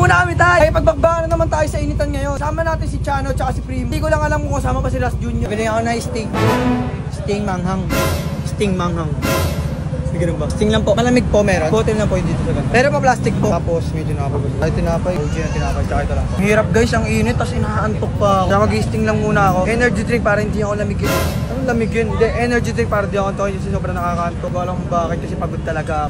Muna kami tayo. Ay, pagbagbakan na naman tayo sa initan ngayon. Sama natin si Chano at si Primo. Hindi ko lang alam kung kasama pa si Ras Junior. Bili ako na steak. Sting manghang. Sting manghang. Sige ba? Sting lang po. Malamig po meron. Hotel lang po yung dito sa ganda. Pero pa plastic po. Tapos medyo nakapagod. Ay, tinapay. OG na tinapay. Tsaka ito lang po. Hirap guys, ang init. Tapos inaantok pa ako. Kaya mag-sting lang muna ako. Energy drink para hindi ako lamigin. Anong lamigin? Hindi, energy drink para hindi ako antok. Kasi sobrang nakakantok. Alam mo bakit? Kasi pagod talaga.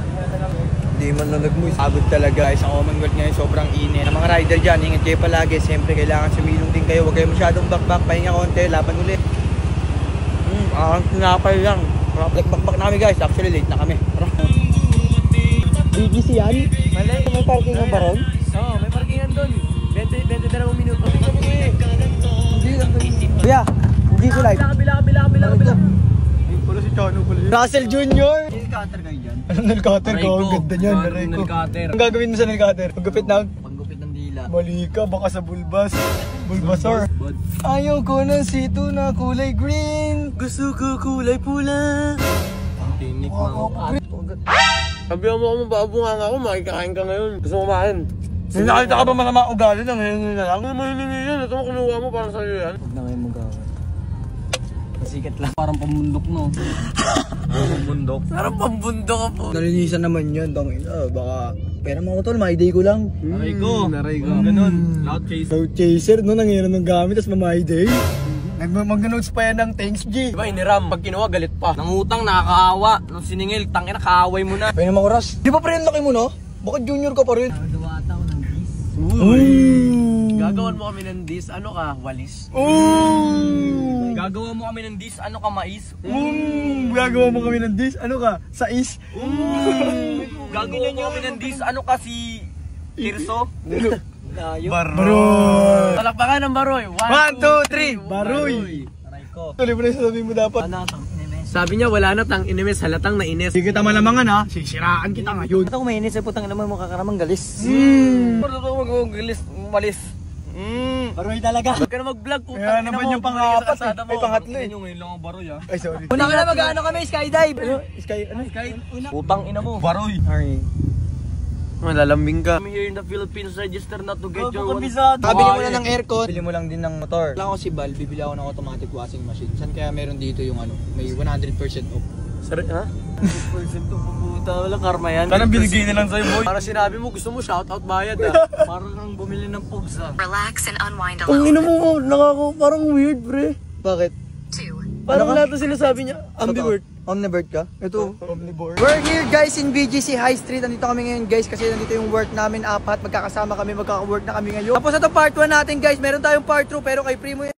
Hindi man na nagmoy. Pagod talaga guys. Ang Commonwealth ngayon sobrang init. Ang mga rider dyan, ingat kayo palagi. Siyempre kailangan sumilong din kayo. Huwag kayo masyadong back-back. Pahinga konti. Laban ulit. Ang tinapay lang. Back-back namin guys. Actually late na kami. BGC yan? Malay. May parkingan ba ron? Oo, may parkingan doon. 22 minuto. Hindi lang. Kuya, hindi ko like. Kabila. Pula si Chano pala yun. Russell Junior! Nail-cutter kayo dyan? Anong nail-cutter ko? Ang ganda niyan, naray ko. Ang gagawin mo sa nail-cutter? Paggupit ng dila. Mali ka, baka sa bulbas. Bulbasor. Ayaw ko ng sito na kulay green. Gusto ko kulay pula. Ang tinik mga sabihan mo ako mababunga ako, makikain ka ngayon. Gusto mo kumain? Nakita ka ba masama ugali na ngayon na lang? Ano mahilingi yan? Ito mo kinuha mo para sa'yo yan. Huwag na ngayon mag-away. Masikat lang. Parang pambundok no. Pambundok? Parang pambundok ka po. Nalinisan naman yun, tangin. Baka pera mo ko tol, ma-day ko lang. Naray ko. Ganun. Loud chaser. Loud chaser, no? Nangyayari ng gamit, tapos ma-day. Mag-notes pa yan ng thanks, G. Diba, iniram. Pag kinuha, galit pa. Nangutang, nakakaawa. Nung siningil, tangina, kaaway mo na. Pwede naman ko, Ras. Di ba pre, laki mo, no? Bakit junior ka pa rin? Nagawa tao ng dis. Uy! Gagawan mo kami ng dis, ano ka, walis? Gagawa mo kami ng dis, ano ka, mais? Gagawa mo kami ng dis, ano ka? Sais? Gagawa mo kami ng dis, ano ka, si Tirso? Baroy! Talakpakan ng Baroy. 1, 2, 3! Baroy! Aray ko. Tuloy mo na yung sasabihin mo dapat. Sabi niya wala na tang inimes, halatang na ines. Hindi kita malamangan ha, sisiraan kita ngayon. Ito kung mainis ay putang ina mo makakaramang galis. Galis, malis. Baroy talaga. Huwag ka na mag-vlog po. Kaya naman yung pangapat eh. May pangatlo eh. Ngayon lang ang Baroy ah. Ay sorry. Una ka na mag-ano kami, skydive. Sky? Putang ina mo. Baroy. Sorry. Malalambing ka. I'm here in the Philippines, register not to get your one. Bili mo na ng aircon. Bili mo lang din ng motor. Kailangan ko si Val, bibili ako ng automatic washing machine. Saan kaya meron dito yung ano, may 100% off. Sorry, ha? 100% to puputa. Walang karma yan. Parang binigay na lang sa'yo, boy. Para sinabi mo, gusto mo shoutout bayad ah. Parang kang bumili ng pugs ah. Relax and unwind Ang alone. ina mo, parang weird, pre. Bakit? 2. Parang lahat na sinasabi niya, ambivert. Omnivert ka? Ito. Omnivore. We're here guys in BGC High Street. Nandito kami ngayon guys kasi nandito yung work namin. Apat. Magkakasama kami. Magkaka-work na kami ngayon. Tapos ito part 1 natin guys. Meron tayong part 2 pero kay Primo